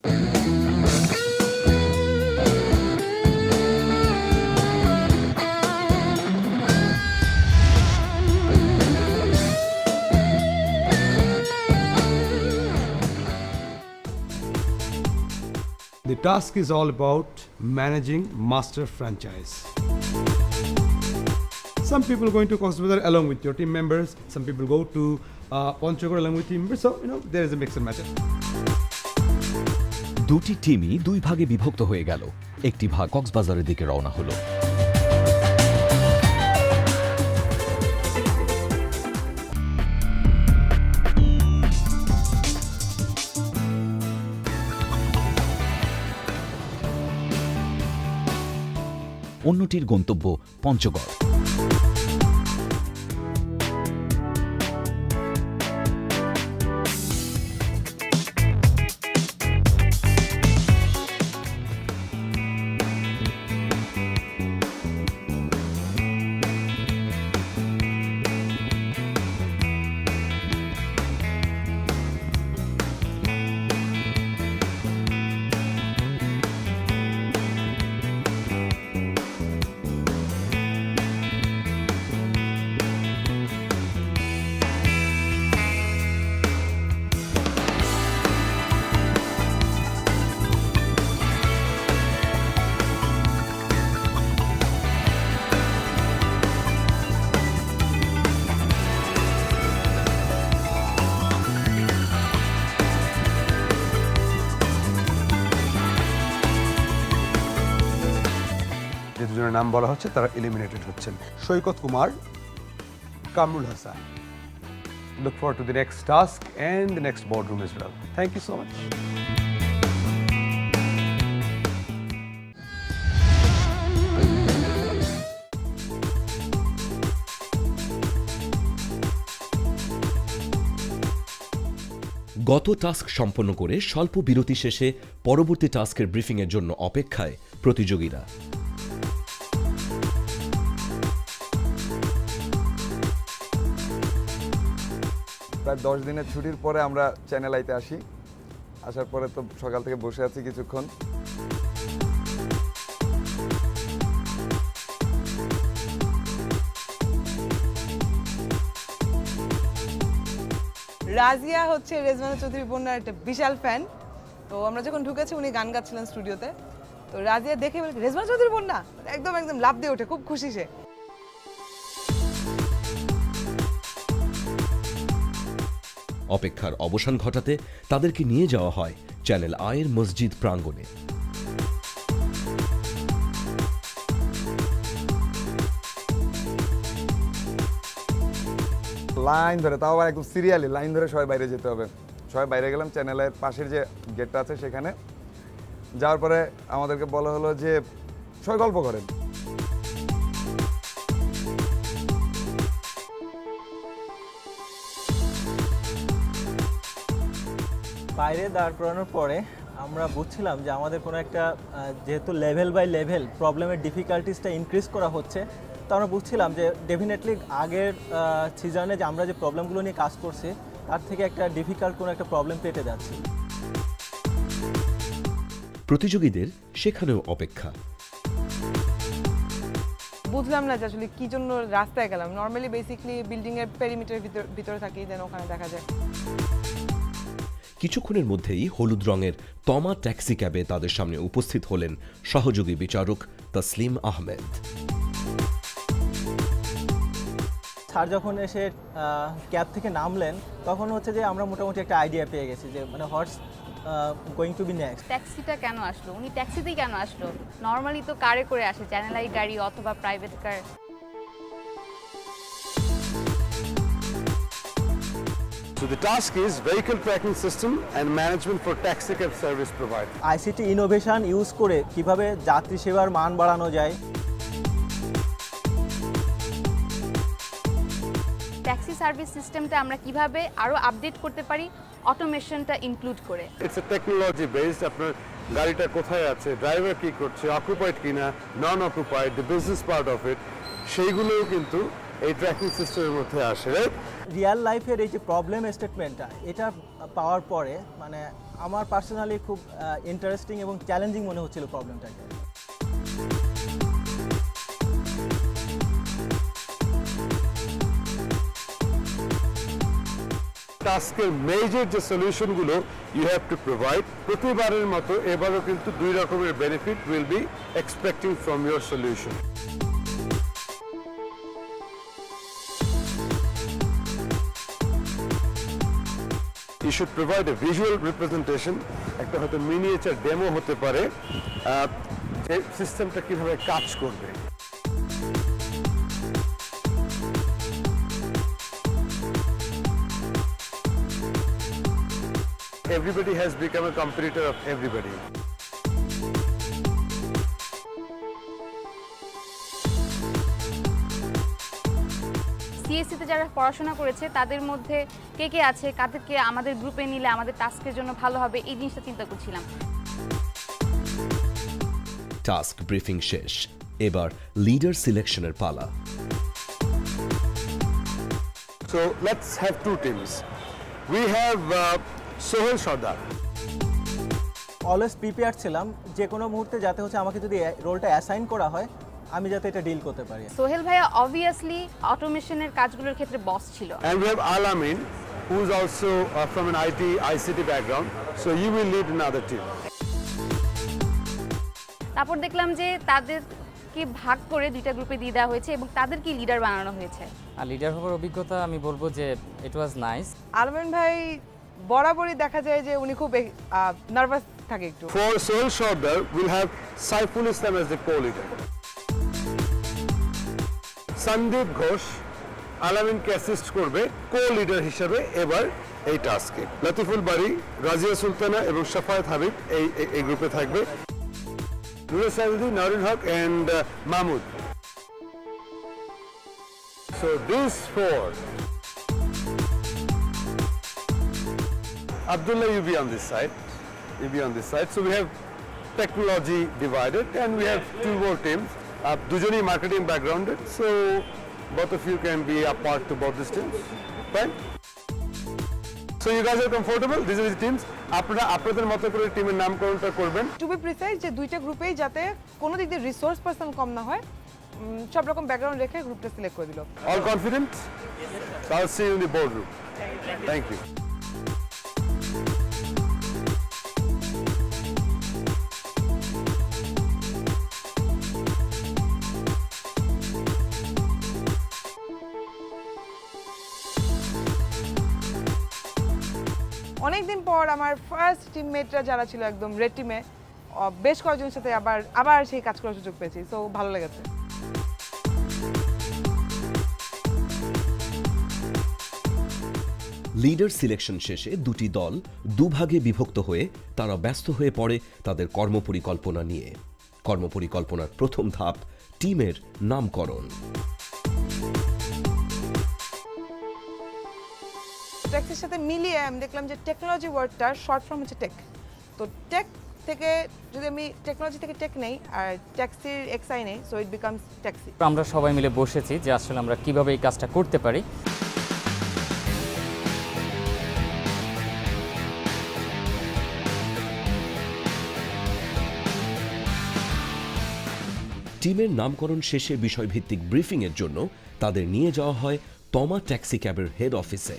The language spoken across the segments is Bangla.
The task is all about managing master franchise. Some people are going to Coxbazar along with your team members. Some people go to Panchagor along with team members. So, there is a mix and match. দুটি টিমই দুই ভাগে বিভক্ত হয়ে গেল। একটি ভাগ কক্সবাজারের দিকে রওনা হলো। অন্যটির গন্তব্য পঞ্চগড়। যে দুজনের নাম বলা হচ্ছে তারা এলিমিনেটেড হচ্ছেন। Saikat Kumar, Kamrul Hasan. Look forward to the next task and the next boardroom as well. Thank you so much. গত টাস্ক সম্পন্ন করে স্বল্প বিরতি শেষে পরবর্তী টাস্কের ব্রিফিংয়ের জন্য অপেক্ষায় প্রতিযোগীরা। প্রায় 10 দিনের ছুটির পরে আমরা চ্যানেল আইতে আসি। আসার পরে তো সকাল থেকে বসে আছি কিছুক্ষণ। রাজিয়া হচ্ছে রেজওয়ানা চৌধুরী বন্যার একটা বিশাল ফ্যান। তো আমরা যখন ঢুকেছি উনি গান গাচ্ছিলেন স্টুডিওতে, তো রাজিয়া দেখে বলে রেজওয়ানা চৌধুরী বন্যা, একদম একদম লাফ দিয়ে ওঠে, খুব খুশি সে। অপেক্ষার অবসান ঘটাতে তাদেরকে নিয়ে যাওয়া হয় চ্যানেল আয়ের মসজিদ প্রাঙ্গণে। লাইন ধরে, তাও আবার একদম সিরিয়ালি লাইন ধরে সবাই বাইরে যেতে হবে। সবাই বাইরে গেলাম, চ্যানেলের পাশের যে গেটটা আছে সেখানে যাওয়ার পরে আমাদেরকে বলা হলো যে সবাই গল্প করেন। বাইরে দাঁড় করানোর পরে আমরা বুঝছিলাম যে আমাদের কোনো একটা যেহেতু লেভেল বাই লেভেল প্রবলেমের ডিফিকাল্টিসটা ইনক্রিজ করা হচ্ছে, তো আমরা বুঝছিলাম যে ডেফিনেটলি আগের সিজনে যে আমরা যে প্রবলেমগুলো নিয়ে কাজ করছি তার থেকে একটা ডিফিকাল্ট কোনো একটা প্রবলেম পেতে যাচ্ছি। প্রতিযোগীদের সেখানেও অপেক্ষা। বুঝলাম না যে আসলে কি জন্য রাস্তায় গেলাম। নর্মালি বেসিকলি বিল্ডিং এর পেরিমিটারের ভিতরে থাকি, যেন ওখানে দেখা যায়। কিছুক্ষণের মধ্যেই হলুদ রঙের তমা ট্যাক্সি ক্যাবে তাদের সামনে উপস্থিত হলেন সহযোগী বিচারক তসলিম আহমেদ। স্যার যখন এসে ক্যাব থেকে নামলেন তখন হচ্ছে যে আমরা মোটামুটি একটা আইডিয়া পেয়ে গেছি যে মানে what's going to be next. ট্যাক্সিটা কেন আসলো, উনি ট্যাক্সিতেই কেন আসলো? নর্মালি তো কারে করে আসে, চ্যানেল আই গাড়ি অথবা private car. So the task is vehicle tracking system and management for taxi cab service provider. ICT innovation use করে কিভাবে যাত্রী সেবার মান বাড়ানো যায়। ট্যাক্সি সার্ভিস সিস্টেমটা আমরা কিভাবে আরো আপডেট করতে পারি অটোমেশনটা ইনক্লুড করে। It's a technology based. আপনার গাড়িটা কোথায় আছে, ড্রাইভার কি করছে, অকুপাইড কিনা, non occupied, the business part of it, সেইগুলোও কিন্তু এই ট্র্যাকিং সিস্টেমের মধ্যে আসে, রাইট? রিয়েল লাইফের এই যে প্রবলেম স্টেটমেন্টটা, এটা পাওয়ার পরে মানে আমার পার্সোনালি খুব ইন্টারেস্টিং এবং চ্যালেঞ্জিং মনে হচ্ছিল প্রবলেমটাকে। টাস্কের মেজর যে সলিউশনগুলো ইউ হ্যাভ টু প্রোভাইড, প্রতিবারের মতো এবারও কিন্তু 2 রকমের benefit will be expecting from your solution. You should provide a visual representation, একটা হয়তো মিনিয়েচার ডেমো হতে পারে যে সিস্টেমটা কিভাবে কাজ করবে। Everybody has become a competitor of everybody. সিএসসিতে যারা পড়াশোনা করেছে তাদের মধ্যে কে কে আছে, কাদেরকে আমাদের গ্রুপে নিলে আমাদের টাস্কের জন্য ভালো হবে, এই জিনিসটা চিন্তা করছিলাম। টাস্ক ব্রিফিং শেষ, এবার লিডার সিলেকশনের পালা। So let's have 2 teams. We have Sohel Sardar. Always prepare ছিলাম যে কোনো মুহূর্তে যাতে হচ্ছে আমাকে যদি রোলটা অ্যাসাইন করা হয় আমি যাতে এটা ডিল করতে পারি। সোহেল ভাইয়া অবভিয়াসলি অটোমেশনের কাজগুলোর ক্ষেত্রে বস ছিল। And we have Alamin, who is also from an ICT background. So you will lead another team. তারপর দেখলাম যে তাদেরকে ভাগ করে 2টা গ্রুপে দিয়ে দেওয়া হয়েছে এবং তাদেরকে লিডার বানানো হয়েছে। আর লিডার হওয়ার অভিজ্ঞতা আমি বলবো যে ইট ওয়াজ নাইস। আলমিন ভাই বরাবরই দেখা যায় যে উনি খুব নার্ভাস থাকে একটু। For Sohel Sardar, we'll have Saiful Islam as the co-leader. Sandip Ghosh আলামিনকে অ্যাসিস্ট করবে কো-লিডার হিসেবে এবার এই টাস্কে। লতিফুল বাড়ি, রাজিয়া সুলতানা এবং শাফায়েত হাবিব এই গ্রুপে থাকবে। Nure Saidi, Narin Haque and Mahmud. So these 4. Abdullah, you be on this side. You be on this side. So we have technology divided and we have 2 more teams. দুজনেই marketing ব্যাকগ্রাউন্ডেড, so both of you can be a part to both these teams. Fine? So you guys are comfortable? These are the teams. আপনারা আপনাদের মতো করে টিমের নামকরণটা করবেন। টু বি প্রিসাইজ যে 2টা গ্রুপেই যাতে কোনো দিক দিয়ে রিসোর্স পারসন কম না হয়, সব রকম ব্যাকগ্রাউন্ড রেখে গ্রুপটা সিলেক্ট করে দিল। All confident? So I'll see you in the boardroom. Thank you. অনেকদিন পর আমার ফার্স্ট টিমমেটরা যারা ছিল একদম রেড টিমে, বেশ কয়েকজনের সাথে আবার সেই কাজ করার সুযোগ পেয়েছি, সো ভালো লেগেছে। লিডার সিলেকশন শেষে 2টি দল দুভাগে বিভক্ত হয়ে তারা ব্যস্ত হয়ে পড়ে তাদের কর্মপরিকল্পনা নিয়ে। কর্মপরিকল্পনার প্রথম ধাপ টিমের নামকরণ। টেক্সের সাথে মিলিয়ে আমি দেখলাম যে টেকনোলজি ওয়ার্ডটার শর্ট ফর্ম হচ্ছে টেক। তো টেক থেকে যদি আমি টেকনোলজি থেকে টেক নেই আর ট্যাক্সির এক্সআই নেই, সো ইট বিকামস ট্যাক্সি। আমরা সবাই মিলে বসেছি যে আসলে আমরা কিভাবে এই কাজটা করতে পারি। টিমের নামকরণ শেষে বিষয়ভিত্তিক ব্রিফিংয়ের জন্য তাদের নিয়ে যাওয়া হয় তমা ট্যাক্সি ক্যাবের হেড অফিসে।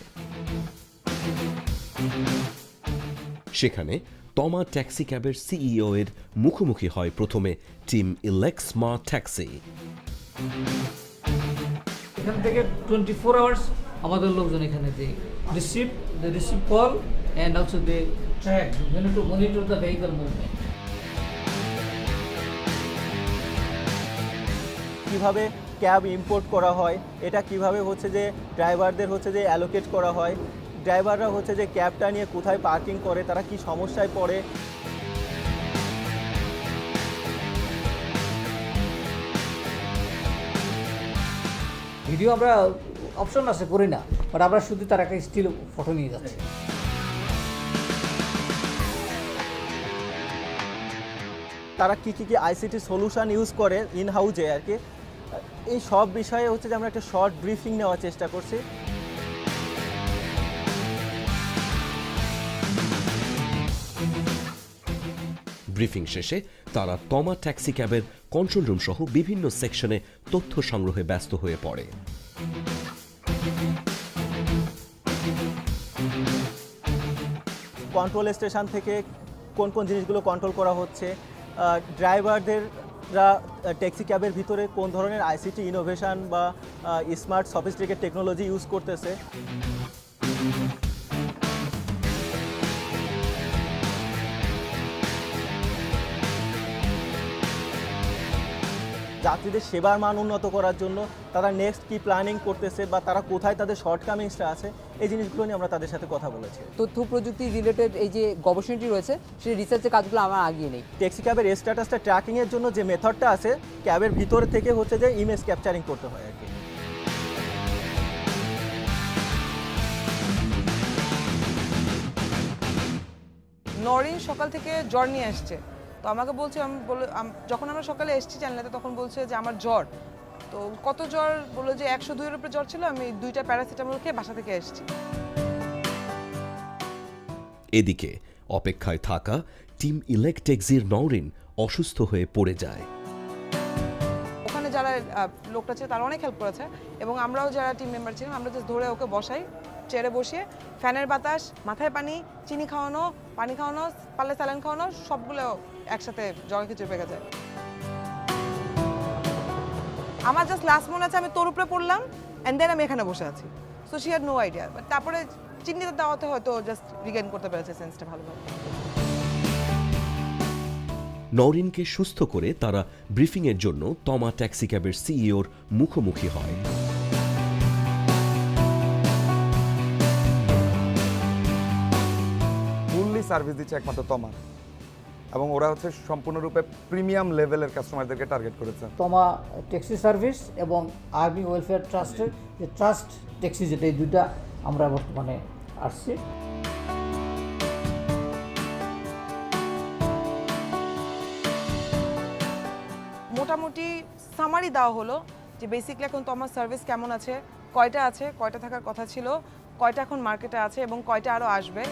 সেখানে তমা ট্যাক্সি ক্যাবের সিইও এর মুখোমুখি হয় প্রথমে টিম ইলেক্স স্মার্ট ট্যাক্সি। এখান থেকে 24 আওয়ার্স আমাদের লোকজন এখানে receive call and also they track to monitor the vehicle movement. কিভাবে ক্যাব ইম্পোর্ট করা হয়, এটা কিভাবে হচ্ছে যে ড্রাইভারদের হচ্ছে যে অ্যালোকেট করা হয়, ড্রাইভাররা হচ্ছে যে ক্যাবটা নিয়ে কোথায় পার্কিং করে, তারা কি সমস্যায় পড়ে। ভিডিও আমরা অপশন আছে করি না, বাট আমরা শুধু তার একটা স্টিল ফটো নিয়ে যাচ্ছি। তারা কি আইসিটি সলিউশন ইউজ করে ইন হাউজে আর কি, এই সব বিষয়ে হচ্ছে যে আমরা একটা শর্ট ব্রিফিং নেওয়ার চেষ্টা করছি। ব্রিফিং শেষে তারা তমা ট্যাক্সি ক্যাবের কন্ট্রোল রুম সহ বিভিন্ন সেকশনে তথ্য সংগ্রহে ব্যস্ত হয়ে পড়ে। কন্ট্রোল স্টেশন থেকে কোন কোন জিনিসগুলো কন্ট্রোল করা হচ্ছে, ড্রাইভারদেররা ট্যাক্সি ক্যাবের ভিতরে কোন ধরনের আইসিটি ইনোভেশন বা স্মার্ট সফিস্টিকেট টেকনোলজি ইউজ করতেছে। যাত্রীদের সেবার মান উন্নত করার জন্য তারা নেক্সট কি প্ল্যানিং করতেছে বা তারা কোথায় তাদের শর্টকামিংসটা আছে, এই জিনিসগুলো নিয়ে আমরা তাদের সাথে কথা বলেছি। তথ্য প্রযুক্তি রিলেটেড এই যে গবেষণাটি রয়েছে সেই রিসার্চের কাজগুলো আমার আগিয়ে নেই। ট্যাক্সি ক্যাবের স্ট্যাটাসটা ট্র্যাকিংয়ের জন্য যে মেথডটা আছে, ক্যাবের ভিতর থেকে হচ্ছে যে ইমেজ ক্যাপচারিং করতে হয় আর কি। নরিন সকাল থেকে জ্বর নিয়ে আসছে, তো আমাকে বলছে, যখন আমরা সকালে এসেছি চ্যানেলেতে তখন বলছে যে আমার জ্বর। তো কত জ্বর বললো যে 102-এর উপরে জ্বর ছিল, আমি 2টা প্যারাসিটামল খেয়ে বাসা থেকে এসেছি। এদিকে অপেক্ষায় থাকা টিম ইলেকট্যাক্সির নওরিন অসুস্থ হয়ে পড়ে যায়। ওখানে যারা লোকটা ছিল তারা অনেক হেল্প করেছে, এবং আমরাও যারা টিম মেম্বার ছিলাম আমরা জাস্ট ধরে ওকে বসাই, চেয়ারে বসিয়ে ফ্যানের বাতাস, মাথায় পানি, চিনি খাওয়ানো, পানি খাওয়ানো, পাল্লে স্যালাইন খাওয়ানো, সবগুলো একসাথে জল খিচুড়ি পেকে যায়। আমার জাস্ট লাস্ট মনে আছে আমি তোর উপরে পড়লাম অ্যান্ড দেন আমি এখানে বসে আছি। So she had no idea, but তারপরে চিনিটা দেওয়াতে হয়তো জাস্ট রিগেইন করতে পেরেছে সেন্সটা ভালোভাবে। নওরিনকে সুস্থ করে তারা ব্রিফিংয়ের জন্য তমা ট্যাক্সি ক্যাবের সিইওর মুখোমুখি হয়। সার্ভিস দিচ্ছে একমাত্র তমা, এবং ওরা হচ্ছে সম্পূর্ণরূপে প্রিমিয়াম লেভেলের কাস্টমারদেরকে টার্গেট করেছে। তমা ট্যাক্সি সার্ভিস এবং আর্মি ওয়েলফেয়ার ট্রাস্টের যে ট্রাস্ট ট্যাক্সি, যেটা এই দুইটা আমরা বর্তমানে আসছি। মোটামুটি সামারি দেওয়া হলো যে বেসিকলি এখন তোমার সার্ভিস কেমন আছে, কয়টা আছে, কয়টা থাকার কথা ছিল, কয়টা এখন মার্কেটে আছে এবং কয়টা আরও আসবে।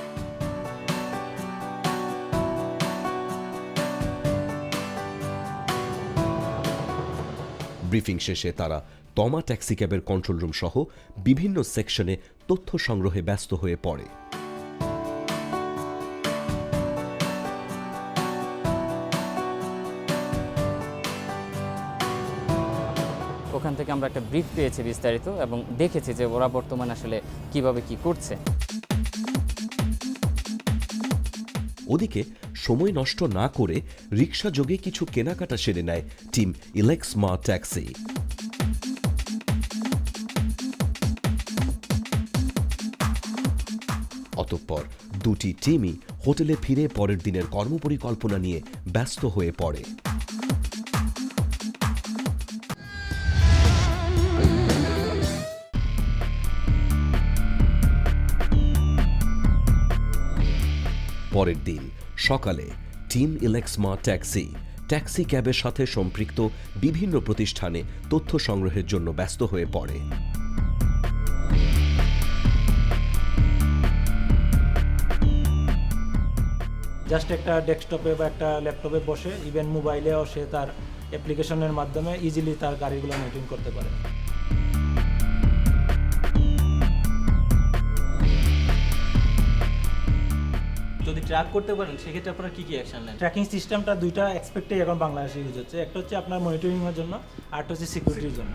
ব্রিফিং শেষে তারা তমা ট্যাক্সি ক্যাবের কন্ট্রোল রুম সহ বিভিন্ন সেকশনে তথ্য সংগ্রহে ব্যস্ত হয়ে পড়ে। ওখান থেকে আমরা একটা ব্রিফ পেয়েছি বিস্তারিত এবং দেখেছি যে ওরা বর্তমানে আসলে কিভাবে কি করছে। ওদিকে সময় নষ্ট না করে রিকশা যোগে কিছু কেনাকাটা সেরে নেয় টিম ইলেক্সমা ট্যাক্সি। অতঃপর দুটি টিমই হোটেলে ফিরে পরের দিনের কর্মপরিকল্পনা নিয়ে ব্যস্ত হয়ে পড়ে। পরের দিন সকালে টিম ইলেক্সমা ট্যাক্সি ক্যাবের সাথে সম্পৃক্ত বিভিন্ন প্রতিষ্ঠানে তথ্য সংগ্রহের জন্য ব্যস্ত হয়ে পড়ে। জাস্ট একটা ডেস্কটপে বা একটা ল্যাপটপে বসে ইভেন মোবাইলেও সে তার অ্যাপ্লিকেশনের মাধ্যমে ইজিলি তার গাড়িগুলো মেনটেন করতে পারে। যদি ট্র্যাক করতে পারেন সেক্ষেত্রে আপনারা কি কি অ্যাকশন নেন? ট্র্যাকিং সিস্টেমটা দুইটা এক্সপেক্টে এখন বাংলাদেশে ইউজ হচ্ছে, একটা হচ্ছে আপনার মনিটরিংয়ের জন্য, আরেকটা হচ্ছে সিকিউরিটির জন্য।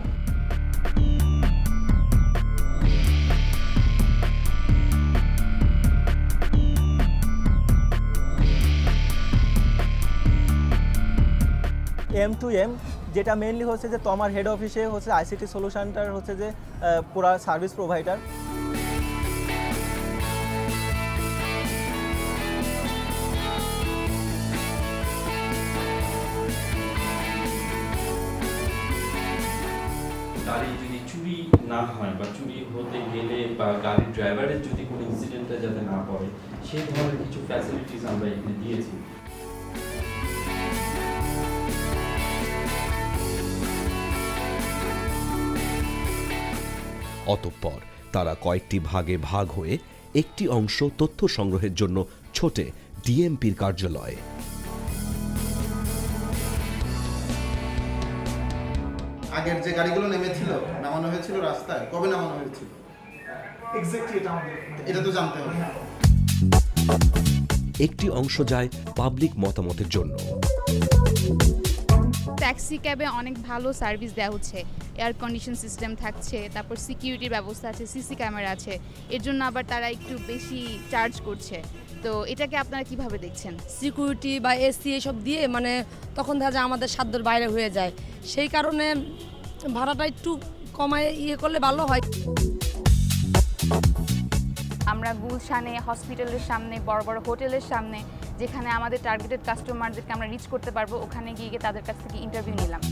M2M যেটা মেইনলি হচ্ছে যে তোমার হেড অফিসে হচ্ছে আইসিটি সলিউশনটার হচ্ছে যে পুরা সার্ভিস প্রোভাইডার। গাড়ি যদি চুরি না হয় বা চুরি হতে গেলে বা গাড়ির ড্রাইভারের যদি কোনো ইনসিডেন্টটা যাতে না পড়ে সেই ধরনের কিছু ফ্যাসিলিটিস আমরা এখানে দিয়েছি। অতঃপর তারা কয়েকটি ভাগে ভাগ হয়ে একটি অংশ তথ্য সংগ্রহের জন্য ছোটে ডিএমপির কার্যালয়ে। আগের যে গাড়িগুলো নেমেছিল, নামানো হয়েছিল রাস্তায়, কবে নামানো হয়েছিল এটা তো জানতে হবে। একটি অংশ যায় পাবলিক মতামতের জন্য। ট্যাক্সি ক্যাবে অনেক ভালো সার্ভিস দেওয়া হচ্ছে, এয়ার কন্ডিশন সিস্টেম থাকছে, তারপর সিকিউরিটির ব্যবস্থা আছে, সিসি ক্যামেরা আছে, এর জন্য আবার তারা একটু বেশি চার্জ করছে। তো এটাকে আপনারা কিভাবে দেখছেন? সিকিউরিটি বা এসি এসব দিয়ে মানে তখন দেখা যায় আমাদের সাধ্যের বাইরে হয়ে যায়, সেই কারণে ভাড়াটা একটু কমায় করলে ভালো হয়। আমরা গুলশানে, হসপিটালের সামনে, বড় বড় হোটেলের সামনে, যেখানে আমাদের টার্গেটেড কাস্টমারদেরকে আমরা রিচ করতে পারবো, ওখানে গিয়ে তাদের কাছ থেকে ইন্টারভিউ নিলাম।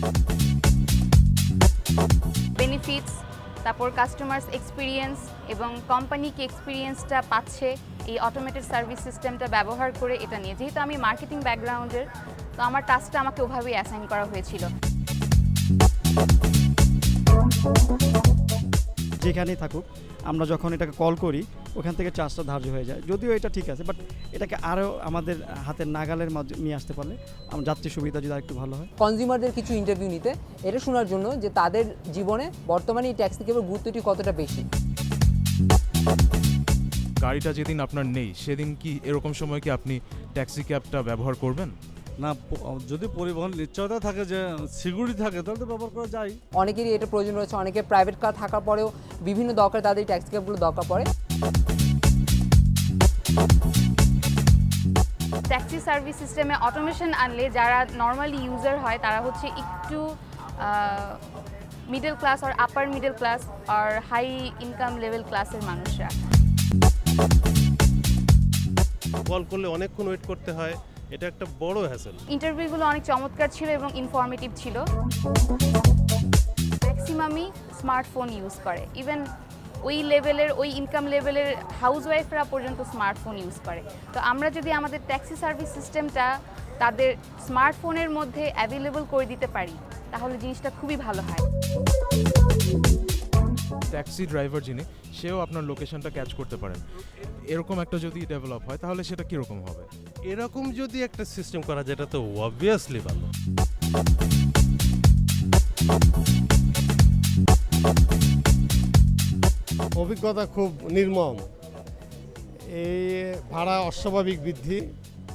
বেনিফিটস, তারপর কাস্টমার্স এক্সপিরিয়েন্স এবং কোম্পানি কি এক্সপিরিয়েন্সটা পাচ্ছে এই অটোমেটেড সার্ভিস সিস্টেমটা ব্যবহার করে, এটা নিয়ে। যেহেতু আমি মার্কেটিং ব্যাকগ্রাউন্ডের, তো আমার টাস্কটা আমাকে ওভাবেই অ্যাসাইন করা হয়েছিল। যেখানেই থাকুক, আমরা যখন এটাকে কল করি ওখান থেকে চার্জটা ধার্য হয়ে যায়। যদিও এটা ঠিক আছে, বাট এটাকে আরও আমাদের হাতের নাগালের মাধ্যমে নিয়ে আসতে পারলে আমার যাত্রী সুবিধা যদি আরেকটু ভালো হয়। কনজিউমারদের কিছু ইন্টারভিউ নিতে, এটা শোনার জন্য যে তাদের জীবনে বর্তমানে এই ট্যাক্সি ক্যাবের গুরুত্বটি কতটা বেশি। গাড়িটা যেদিন আপনার নেই সেদিন কি এরকম সময় কি আপনি ট্যাক্সি ক্যাবটা ব্যবহার করবেন? না, যদি পরিবহন নিশ্চয়তা থাকে, যে সিকিউরিটি থাকে, তাহলে তো ব্যবহার করা যায়। অনেকেরই এটা প্রয়োজন রয়েছে, অনেকের প্রাইভেট কার থাকার পরেও বিভিন্ন দরকার তাদের এই ট্যাক্সি ক্যাবগুলো দরকার পড়ে। ট্যাক্সি সার্ভিস সিস্টেমে অটোমেশন আনলে যারা নর্মালি ইউজার হয় তারা হচ্ছে একটু মিডল ক্লাস আর আপার মিডল ক্লাস আর হাই ইনকাম লেভেল ক্লাসের মানুষরা। কল করলে অনেকক্ষণ ওয়েট করতে হয়, এটা একটা বড় হ্যাসেল। ইন্টারভিউগুলো অনেক চমৎকার ছিল এবং ইনফরমেটিভ ছিল। ম্যাক্সিমামই স্মার্টফোন ইউজ করে, ইভেন ওই লেভেলের, ওই ইনকাম লেভেলের হাউসওয়াইফরা পর্যন্ত স্মার্টফোন ইউজ করে। তো আমরা যদি আমাদের ট্যাক্সি সার্ভিস সিস্টেমটা তাদের স্মার্টফোনের মধ্যে অ্যাভেলেবল করে দিতে পারি, তাহলে জিনিসটা খুবই ভালো হয়। ট্যাক্সি ড্রাইভার যিনি, সেও আপনার লোকেশনটা ক্যাচ করতে পারেন, এরকম একটা যদি ডেভেলপ হয় তাহলে সেটা কীরকম হবে? এরকম যদি একটা সিস্টেম করা, যেটা তো অবভিয়াসলি ভালো। অভিজ্ঞতা খুব নির্মম। এই ভাড়া অস্বাভাবিক বৃদ্ধি,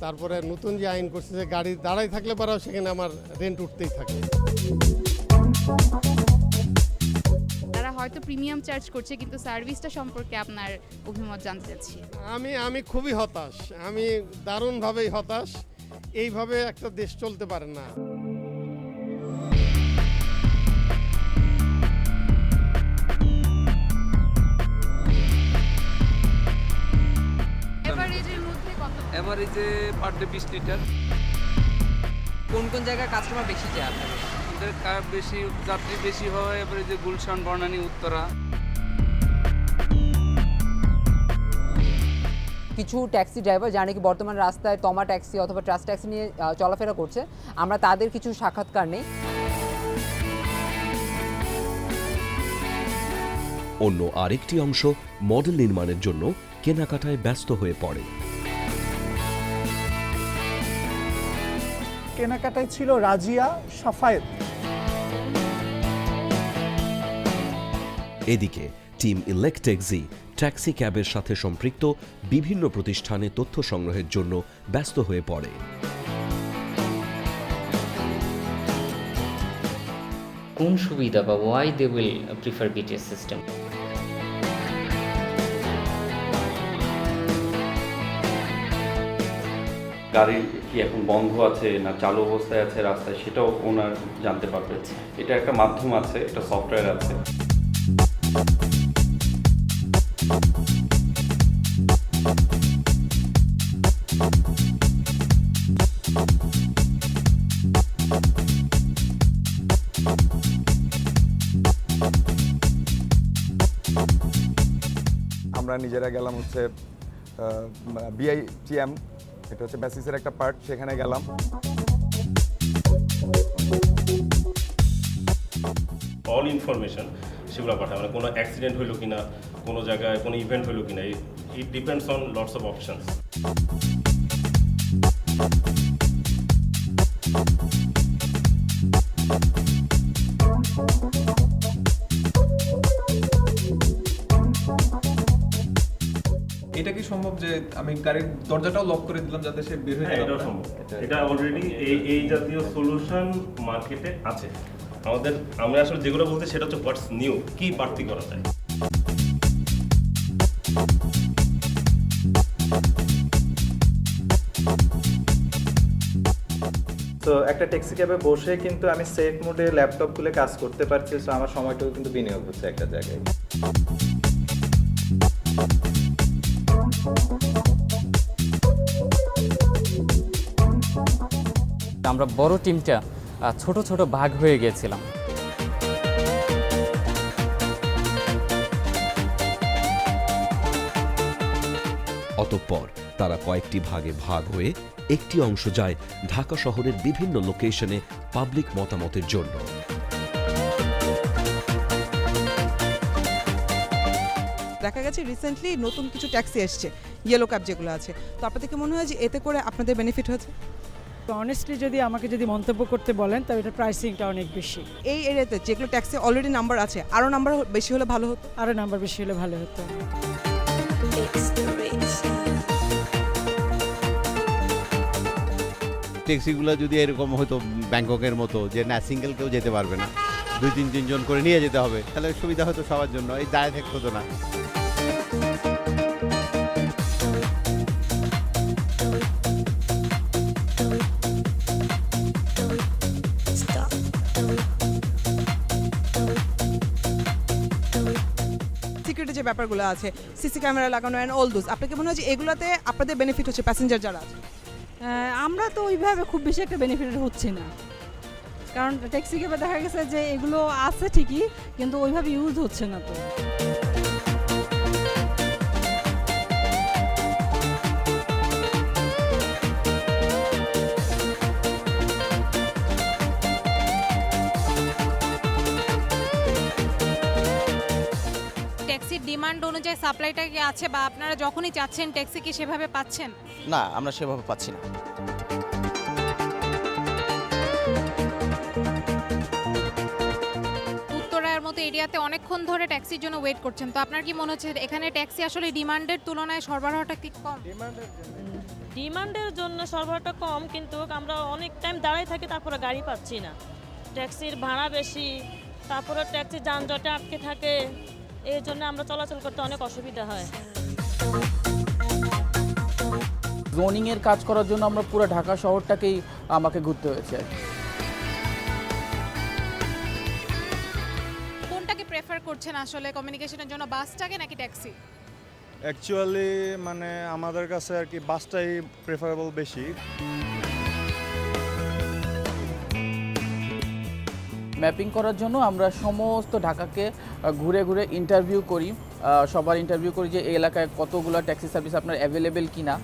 তারপরে নতুন যে আইন করছে যে গাড়ি দাঁড়াই থাকলে পারাও সেখানে আমার রেন্ট উঠতেই থাকে। তারা হয়তো প্রিমিয়াম চার্জ করছে, কিন্তু সার্ভিসটা সম্পর্কে আপনার অভিমত জানতে চাচ্ছি। আমি খুবই হতাশ, আমি দারুণভাবেই হতাশ। এইভাবে একটা দেশ চলতে পারে না। এভারেজে পার ডে 20 লিটার। কোন কোন জায়গায় কাস্টমার বেশি যায় আপনাদের? আমাদের বেশি যাত্রী বেশি হয় এভারেজে গুলশান, বনানী, উত্তরা। কিছু ট্যাক্সি ড্রাইভার যারা নাকি বর্তমানে রাস্তায় তমা ট্যাক্সি অথবা ট্রাস্ট ট্যাক্সি নিয়ে চলাফেরা করছে, আমরা তাদের কিছু সাক্ষাৎকার নেই। অন্য আরেকটি অংশ মডেল নির্মাণের জন্য কেনাকাটায় ব্যস্ত হয়ে পড়ে। কেনাকাটায় ছিল রাজিয়া, সাফায়েত। এদিকে টিম ইলেকটেক্সি ট্যাক্সি ক্যাবের সাথে সম্পৃক্ত বিভিন্ন প্রতিষ্ঠানে তথ্য সংগ্রহের জন্য ব্যস্ত হয়ে পড়ে। কোন সুবিধা বা why they will prefer BTS system? গাড়ি কি এখন বন্ধ আছে না চালু অবস্থায় আছে রাস্তায়, সেটাও ওনার জানতে পারবে। এটা একটা মাধ্যম আছে, একটা সফটওয়্যার আছে। আমরা নিজেরা গেলাম হচ্ছে BITM, এটা হচ্ছে বেসিসের একটা পার্ট, সেখানে গেলাম। অল ইনফরমেশন সেগুলো পাঠায়, মানে কোনো অ্যাক্সিডেন্ট হইলো কিনা, কোনো জায়গায় কোনো ইভেন্ট হইলো কিনা, it depends on lots of options. এটা কি সম্ভব যে আমি গাড়ির দরজাটাও লক করে দিলাম যাতে সে বের হয়ে হ্যাঁ, যেতে এটাও পারে? সম্ভব। এটা অলরেডি এই জাতীয় সলিউশন মার্কেটে আছে। আমরা আসলে যেগুলো বলতে সেটা হচ্ছে হোয়াটস নিউ, কি বাড়তি করা যায়। তো একটা ট্যাক্সি ক্যাবে বসে কিন্তু আমি সেফ মোডে ল্যাপটপ খুলে কাজ করতে পারছি, সো আমার সময়টাও কিন্তু বিনিয়োগ হচ্ছে একটা জায়গায়। আমরা বড় টিমটা ছোট ছোট ভাগ হয়ে গিয়েছিলাম। অতঃপর তারা কয়েকটি ভাগে ভাগ হয়ে একটি অংশ যায় ঢাকা শহরের বিভিন্ন লোকেশনে পাবলিক মতামতের জন্য। দেখা গেছে রিসেন্টলি নতুন কিছু ট্যাক্সি এসছে, ইয়েলো ক্যাব যেগুলো আছে, তো আপনাদের কি মনে হয় যে এতে করে আপনাদের বেনিফিট হয়েছে? অনেস্টলি যদি আমাকে মন্তব্য করতে বলেন তবে এটা প্রাইসিংটা অনেক বেশি। এই এরিয়াতে যেগুলো ট্যাক্সি অলরেডি নাম্বার আছে, আরও নাম্বার বেশি হলে ভালো হতো। আরও নাম্বার বেশি হলে ভালো হতো। ট্যাক্সিগুলো যদি এরকম হতো ব্যাংককের মতো, যে না সিঙ্গেল কেউ যেতে পারবে না, 2-3 জন করে নিয়ে যেতে হবে, তাহলে সুবিধা হতো সবার জন্য, এই দায় থাকতো তো না। সিকিউরিটি যে ব্যাপারগুলো আছে, সিসি ক্যামেরা লাগানো অ্যান্ড অল দোজ, আপনাকে মনে হয় যে এগুলোতে আপনাদের বেনিফিট হচ্ছে প্যাসেঞ্জার যারা আছে? আমরা তো ওইভাবে খুব বেশি একটা বেনিফিট হচ্ছে না, কারণ ট্যাক্সি ক্যাবে দেখা গেছে যে এগুলো আছে ঠিকই, কিন্তু ওইভাবে ইউজ হচ্ছে না। তো ট্যাক্সির ডিমান্ড অনুযায়ী সাপ্লাইটা কি আছে, বা আপনারা যখনই চাচ্ছেন ট্যাক্সি কি সেভাবে পাচ্ছেন? না, আমরা সেভাবে পাচ্ছি না। উত্তরার মতো এরিয়াতে অনেকক্ষণ ধরে ট্যাক্সির জন্য ওয়েট করছেন, তো আপনার কি মনে হচ্ছে এখানে ট্যাক্সি আসলে ডিমান্ডের তুলনায় সরবরাহটা কি কম? ডিমান্ডের জন্য সরবরাহটা কম, কিন্তু আমরা অনেক টাইম দাঁড়াই থাকি, তারপরে গাড়ি পাচ্ছি না। ট্যাক্সির ভাড়া বেশি, তারপরে ট্যাক্সি যানজটে আটকে থাকে, এই জন্য আমরা চলাচল করতে অনেক অসুবিধা হয়। জোনিংয়ের কাজ করার জন্য আমরা পুরো ঢাকা শহরটাকেই আমাকে ঘুরতে হয়েছে। কোনটাকে প্রেফার করছেন আসলে কমিউনিকেশনের জন্য, বাসটাকে নাকি ট্যাক্সি? অ্যাকচুয়ালি মানে আমাদের কাছে আর কি বাসটাই প্রেফারেবল বেশি। ম্যাপিং করার জন্য আমরা সমস্ত ঢাকাকে ঘুরে ঘুরে ইন্টারভিউ করি, সবার ইন্টারভিউ করি যে এই এলাকায় কতগুলো ট্যাক্সি সার্ভিস আপনার অ্যাভেলেবেল কিনা।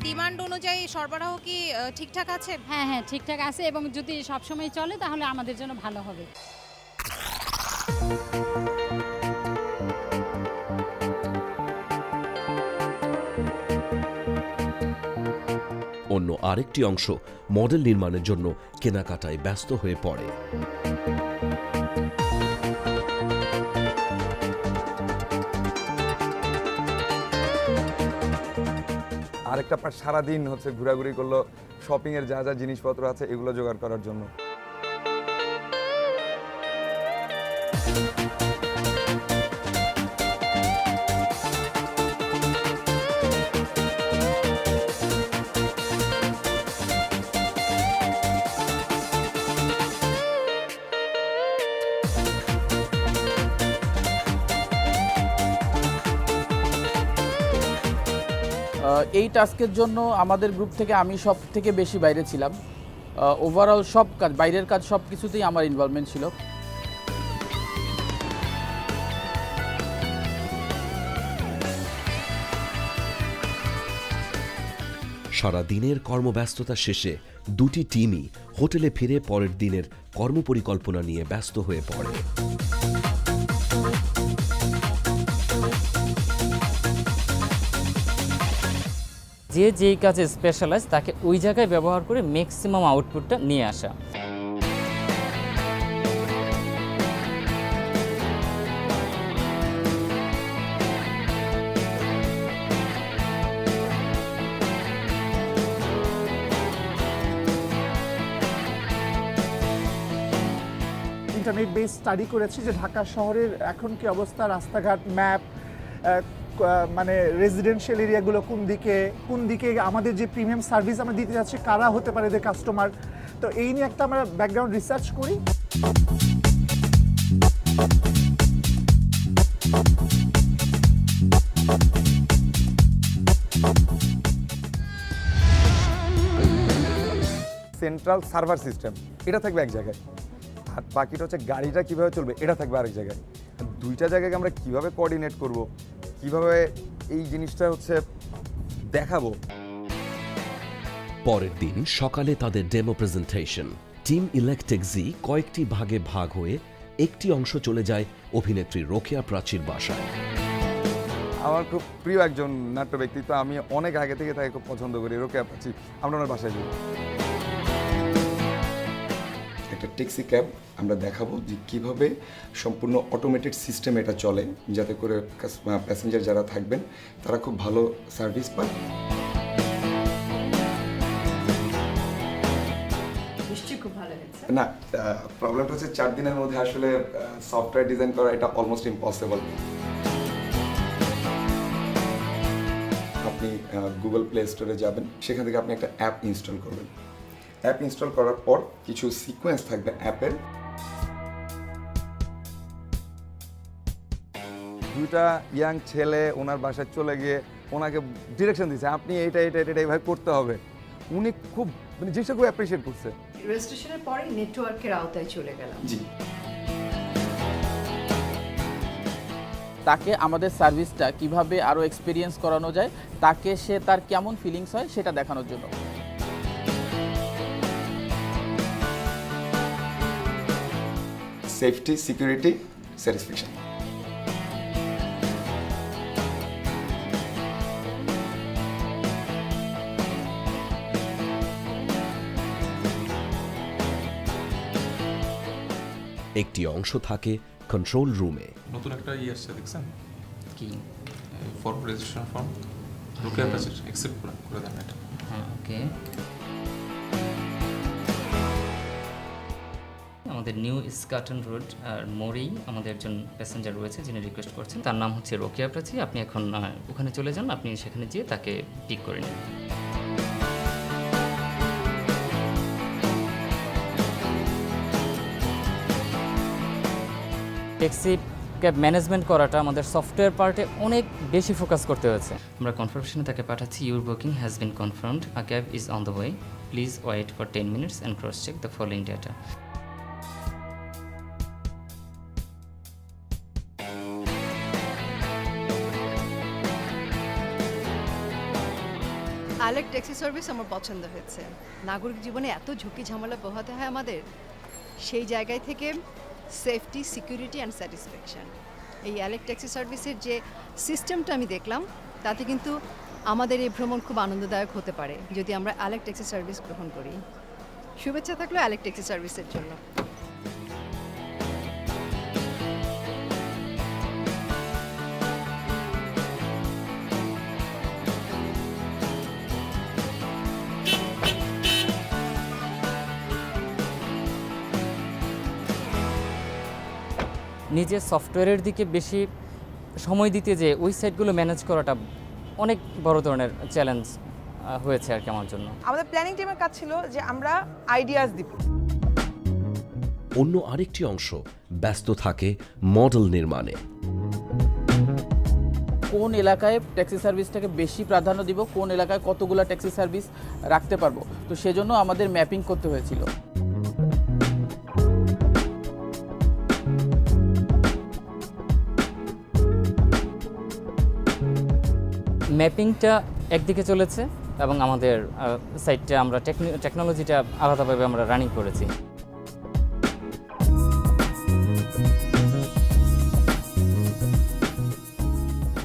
ডিমান্ড অনুযায়ী সরবরাহ কি ঠিকঠাক আছে? হ্যাঁ হ্যাঁ ঠিকঠাক আছে, এবং যদি সবসময় চলে তাহলে আমাদের জন্য ভালো হবে। অন্য আরেকটি অংশ মডেল নির্মাণের জন্য কেনাকাটায় ব্যস্ত হয়ে পড়ে। আরেকটা পার্ট সারাদিন হচ্ছে ঘোরাঘুরি করলো শপিংয়ের যা যা জিনিসপত্র আছে এগুলো জোগাড় করার জন্য। এই টাস্কের জন্য আমাদের গ্রুপ থেকে আমি সব থেকে বেশি বাইরে ছিলাম। ওভারঅল সব কাজ, বাইরের কাজ সব কিছুতেই আমার ইনভলভমেন্ট ছিল। সারা দিনের কর্মব্যস্ততা শেষে দুটি টিমই হোটেলে ফিরে পরের দিনের কর্মপরিকল্পনা নিয়ে ব্যস্ত হয়ে পড়ে। যে যেই কাজে স্পেশালাইজ তাকে ওই জায়গায় ব্যবহার করে ম্যাক্সিমাম আউটপুটটা নিয়ে আসা। ইন্টারনেট বেস স্টাডি করেছি যে ঢাকা শহরের এখন কি অবস্থা, রাস্তাঘাট ম্যাপ, মানে রেজিডেন্সিয়াল এরিয়াগুলো কোন দিকে আমাদের যে প্রিমিয়াম সার্ভিস আমরা দিতে যাচ্ছি কারা হতে পারে এদের কাস্টমার, তো এই নিয়ে একটা আমরা ব্যাকগ্রাউন্ড রিসার্চ করি। সেন্ট্রাল সার্ভার সিস্টেম এটা থাকবে এক জায়গায়, আর বাকিটা হচ্ছে গাড়িটা কিভাবে চলবে এটা থাকবে আরেক জায়গায়। দুইটা জায়গাকে আমরা কিভাবে কোঅর্ডিনেট করব, কিভাবে এই জিনিসটা হচ্ছে দেখাবো। পরের দিন সকালে তাদের ডেমো প্রেজেন্টেশন। টিম ইলেকটেক্সি কয়েকটি ভাগে ভাগ হয়ে একটি অংশ চলে যায় অভিনেত্রী রোকেয়া প্রাচীর বাসায়। আমার খুব প্রিয় একজন নাট্য ব্যক্তিত্ব, আমি অনেক আগে থেকে তাকে খুব পছন্দ করি, রোকেয়া প্রাচীর। আমরা ওনার বাসায় যাই। একটা ট্যাক্সি ক্যাব আমরা দেখাবো যে কীভাবে সম্পূর্ণ অটোমেটেড সিস্টেম এটা চলে, যাতে করে প্যাসেঞ্জার যারা থাকবেন তারা খুব ভালো সার্ভিস পায়। খুব ভালো হয়েছে। না, প্রবলেমটা হচ্ছে 4 দিনের মধ্যে আসলে সফটওয়্যার ডিজাইন করা এটা অলমোস্ট ইম্পসিবল। আপনি গুগল প্লে স্টোরে যাবেন, সেখান থেকে আপনি একটা অ্যাপ ইনস্টল করবেন। অ্যাপ ইনস্টল করার পর কিছু সিকোয়েন্স থাকবে অ্যাপের। দুইটা ইয়াং ছেলে ওনার বাসায় চলে গিয়ে ওনাকে ডিরেকশন দিচ্ছে, আপনি এইটা এইভাবে করতে হবে। উনি খুব মানে জিনিসটা খুব অ্যাপ্রিসিয়েট করছে। রেজিস্ট্রেশনের পরে নেটওয়ার্কের আওতায় চলে গেলাম। জি, তাকে আমাদের সার্ভিসটা কিভাবে আরও এক্সপিরিয়েন্স করানো যায়, তাকে সে তার কেমন ফিলিংস হয় সেটা দেখানোর জন্য। Safety, security, satisfaction. একটি অংশ থাকে কন্ট্রোল রুমে। নতুন একটা আসছে দেখছেন কি ফর্ম, রেজিস্ট্রেশন ফর্ম, রোকেয়া প্রাচীর অ্যাকসেপ্ট করে দেন এটা। হ্যাঁ, ওকে। আমাদের নিউ স্কাটন রোড আর মোড়েই আমাদের একজন প্যাসেঞ্জার রয়েছে যিনি রিকোয়েস্ট করছেন, তার নাম হচ্ছে রোকেয়া প্রাচী। আপনি এখন ওখানে চলে যান, আপনি সেখানে গিয়ে তাকে পিক করে নিন। ট্যাক্সি ক্যাব ম্যানেজমেন্ট করাটা আমাদের সফটওয়্যার পার্টে অনেক বেশি ফোকাস করতে হয়েছে। আমরা কনফার্মেশনে তাকে পাঠাচ্ছি, your booking has been confirmed, a cab is on the way, please wait for 10 minutes and cross check the following data. আলেক ট্যাক্সি সার্ভিস আমার পছন্দ হয়েছে। নাগরিক জীবনে এত ঝুঁকি ঝামেলা পোহাতে হয় আমাদের, সেই জায়গায় থেকে সেফটি, সিকিউরিটি অ্যান্ড স্যাটিসফ্যাকশন, এই আলেক ট্যাক্সি সার্ভিসের যে সিস্টেমটা আমি দেখলাম, তাতে কিন্তু আমাদের এই ভ্রমণ খুব আনন্দদায়ক হতে পারে যদি আমরা আলেক ট্যাক্সি সার্ভিস গ্রহণ করি। শুভেচ্ছা থাকলো আলেক ট্যাক্সি সার্ভিসের জন্য। নিজের সফটওয়্যারের দিকে বেশি সময় দিতে যে ওই সাইটগুলো ম্যানেজ করাটা অনেক বড় ধরনের চ্যালেঞ্জ হয়েছে আর কি আমার জন্য। আমাদের প্ল্যানিং টিমের কাজ ছিল যে আমরা আইডিয়াস দিব। অন্য আরেকটি অংশ ব্যস্ত থাকে মডেল নির্মাণে। কোন এলাকায় ট্যাক্সি সার্ভিসটাকে বেশি প্রাধান্য দিব, কোন এলাকায় কতগুলো ট্যাক্সি সার্ভিস রাখতে পারবো, তো সেজন্য আমাদের ম্যাপিং করতে হয়েছিল। ম্যাপিংটা একদিকে চলেছে, এবং আমাদের সাইটটা আমরা টেকনোলজিটা আলাদাভাবে আমরা রানিং করেছি।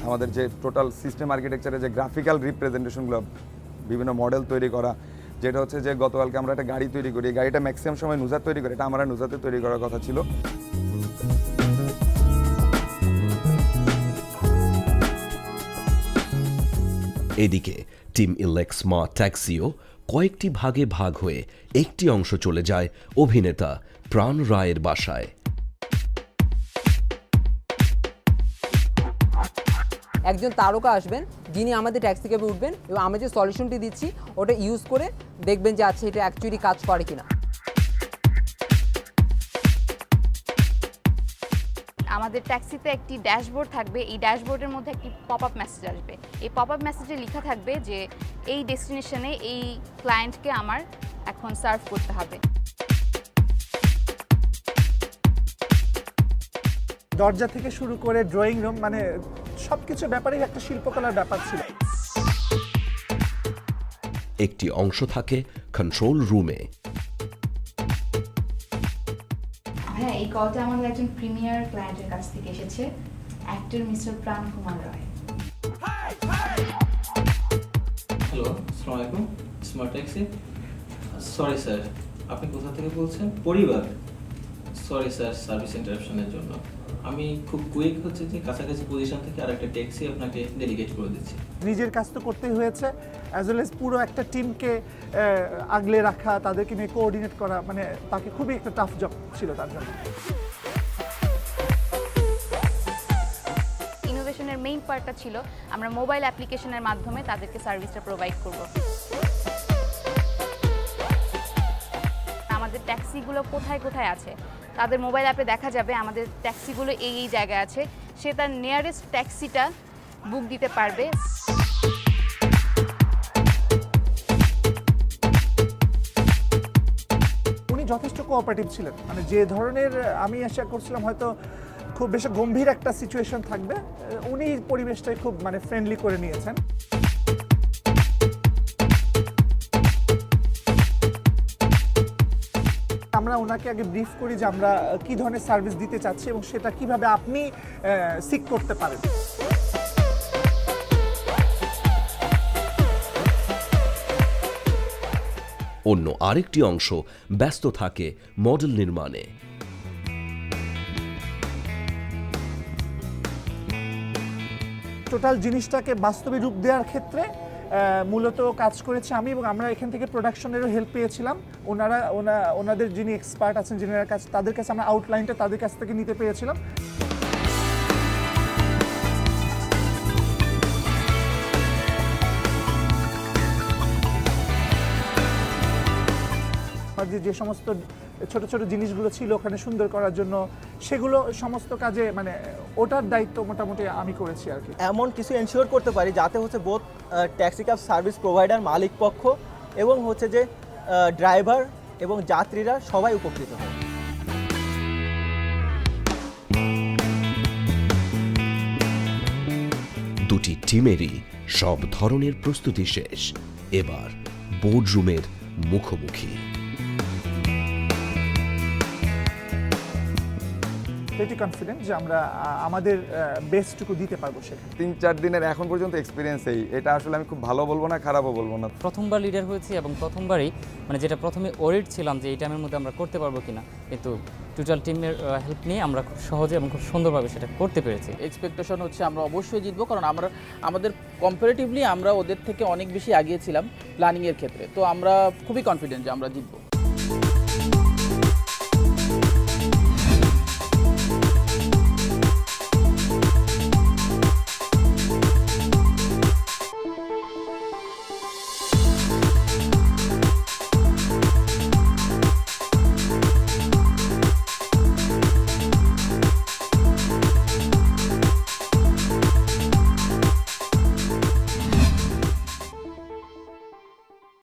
আমাদের যে টোটাল সিস্টেম আর্কিটেকচারে যে গ্রাফিক্যাল রিপ্রেজেন্টেশনগুলো, বিভিন্ন মডেল তৈরি করা, যেটা হচ্ছে যে গতকালকে আমরা একটা গাড়ি তৈরি করি, এই গাড়িটা ম্যাক্সিমাম সময় নুজাত তৈরি করে, এটা আমরা নুজাতে তৈরি করার কথা ছিল। এদিকে টিম ইলেক স্মার্ট ট্যাক্সিও কয়েকটি ভাগে ভাগ হয়ে একটি অংশ চলে যায় অভিনেতা প্রাণ রায়ের বাসায়। একজন তারকা আসবেন যিনি আমাদের ট্যাক্সি ক্যাবে উঠবেন এবং আমরা যে সলিউশনটি দিচ্ছি ওটা ইউজ করে দেখবেন যে আচ্ছা এটা অ্যাকচুয়ালি কাজ করে কিনা। আমাদের ট্যাক্সিতে একটি ড্যাশবোর্ড থাকবে, এই ড্যাশবোর্ডের মধ্যে একটি পপ আপ মেসেজ আসবে। এই পপ আপ মেসেজে লেখা থাকবে যে এই ডেস্টিনেশনে এই ক্লায়েন্টকে আমার এখন সার্ভ করতে হবে। দরজা থেকে শুরু করে ড্রয়িং রুম, মানে সবকিছু ব্যাপারেই একটা শিল্পকলার ব্যাপার ছিল। একটি অংশ থাকে কন্ট্রোল রুমে। হ্যাঁ, এই কলটা আমাদের একজন প্রিমিয়ার ক্লায়েন্টের কাছ থেকে এসেছে, অ্যাক্টর মিস্টার প্রাণ কুমার রায়। হ্যালো, আসসালামু আলাইকুম, স্মার্ট ট্যাক্সি। সরি স্যার, আপনি কোথা থেকে বলছেন? পরিবার। সরি স্যার সার্ভিস ইন্টারাপশনের জন্য। আমি খুব কুইক হচ্ছে যে কাছাকাছি পজিশন থেকে আরেকটা ট্যাক্সি আপনাকে ডেলিগেট করে দিচ্ছি। নিজের কাজ তো করতেই হয়েছে, অ্যাজ ওয়েল এজ পুরো একটা টিমকে আগলে রাখা, তাদেরকে নিয়ে কোঅর্ডিনেট করা, মানে তাকে খুবই একটা টাফ জব ছিল তার জন্য। ইনোভেশনের মেইন পার্টটা ছিল আমরা মোবাইল অ্যাপ্লিকেশনের মাধ্যমে তাদেরকে সার্ভিসটা প্রোভাইড করব। আমাদের ট্যাক্সিগুলো কোথায় কোথায় আছে তাদের মোবাইল অ্যাপে দেখা যাবে আমাদের ট্যাক্সিগুলো এই এই জায়গায় আছে, সে তার নিয়ারেস্ট ট্যাক্সিটা বুক দিতে পারবে। উনি যথেষ্ট কোঅপারেটিভ ছিলেন, মানে যে ধরনের আমি আশা করছিলাম হয়তো খুব বেশি গম্ভীর একটা সিচুয়েশন থাকবে, উনি পরিবেশটাই খুব মানে ফ্রেন্ডলি করে নিয়েছেন। আমরা ওনাকে আগে ব্রিফ করি যে আমরা কি ধরনের সার্ভিস দিতে চাচ্ছি এবং সেটা কিভাবে আপনি সিক করতে পারেন। অন্য আরেকটি অংশ ব্যস্ত থাকে মডেল নির্মাণে। টোটাল জিনিসটাকে বাস্তবে রূপ দেওয়ার ক্ষেত্রে মূলত কাজ করেছি আমি, এবং আমরা এখান থেকে প্রোডাকশনেরও হেল্প পেয়েছিলাম। ওনাদের যিনি এক্সপার্ট আছেন যিনার কাছে, তাদের কাছে আমরা আউটলাইনটা তাদের কাছ থেকে নিতে পেরেছিলাম। যে সমস্ত ছোট ছোট জিনিসগুলো ছিল ওখানে সুন্দর করার জন্য, সেগুলো সমস্ত কাজে মানে ওটার দায়িত্ব মোটামুটি আমি করেছি আর কি। এমন কিছু এনশিওর করতে পারি যাতে হচ্ছে both taxi cab service provider মালিক পক্ষ এবং হচ্ছে যে ড্রাইভার এবং যাত্রীরা সবাই উপকৃত হয়। দুটি টিমেরই সব ধরনের প্রস্তুতি শেষ, এবার বোর্ডরুমের মুখোমুখি। pretty confident যে আমরা আমাদের বেস্টটুকু দিতে পারবো সেখানে। 3-4 দিনের এখন পর্যন্ত এক্সপিরিয়েন্স এটা আসলে আমি খুব ভালো বলবো না, খারাপও বলবো না। প্রথমবার লিডার হয়েছি এবং প্রথমবারই মানে যেটা প্রথমে ওরিড ছিলাম যে এই টাইমের মধ্যে আমরা করতে পারবো কিনা, কিন্তু টোটাল টিমের হেল্প নিয়ে আমরা খুব সহজে এবং খুব সুন্দরভাবে সেটা করতে পেরেছি। এক্সপেকটেশন হচ্ছে আমরা অবশ্যই জিতবো, কারণ আমাদের কম্পারেটিভলি আমরা ওদের থেকে অনেক বেশি এগিয়ে ছিলাম প্ল্যানিংয়ের ক্ষেত্রে, তো আমরা খুবই কনফিডেন্ট যে আমরা জিতবো।